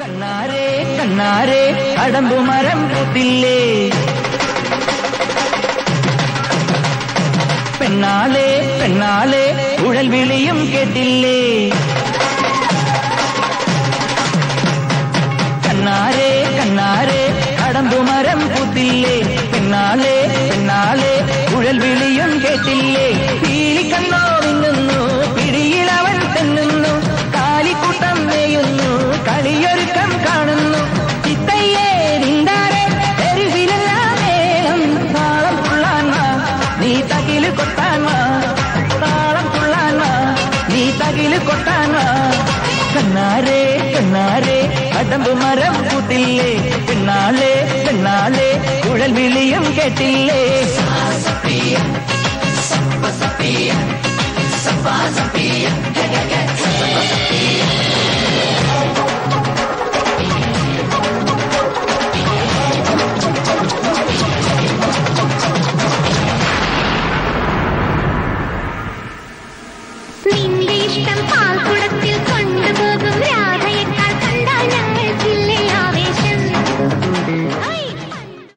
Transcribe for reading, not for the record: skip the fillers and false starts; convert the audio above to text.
കണ്ണാരേ കണ്ണാരേ കടമ്പുമരം പൂത്തില്ലേ പെണ്ണാളെ പെണ്ണാളെ ഉഴൽ വിളിയും കേട്ടില്ലേ കണ്ണാരേ കണ്ണാരേ കടമ്പുമരം പൂത്തില്ലേ പെണ്ണാളെ പെണ്ണാളെ ഉഴൽ വിളിയും കേട്ടില്ലേ പീലിക്കണ്ണോ മിന്നുന്നു പിടിയിലവൻ തെന്നുന്നു കാലിക്കൂട്ടം മേയുന്നു കളിയൊരുക്കം കാണുന്നു ചിത്തയ്യേ നിന്താരെ തെരുവിലെല്ലാം മേളം താളം തുള്ളാൻ വാ നീ തകില് കൊട്ടാൻ വാ താളം തുള്ളാൻ വാ നീ തകില് കൊട്ടാൻ വാ കണ്ണാരേ കണ്ണാരേ കടമ്പ് മരം പൂത്തില്ലേ പെണ്ണാളെ പെണ്ണാളെ കുഴൽ വിളിയും കേട്ടില്ലേ നിന്റെ ഇഷ്ടം പാൽ കുടത്തി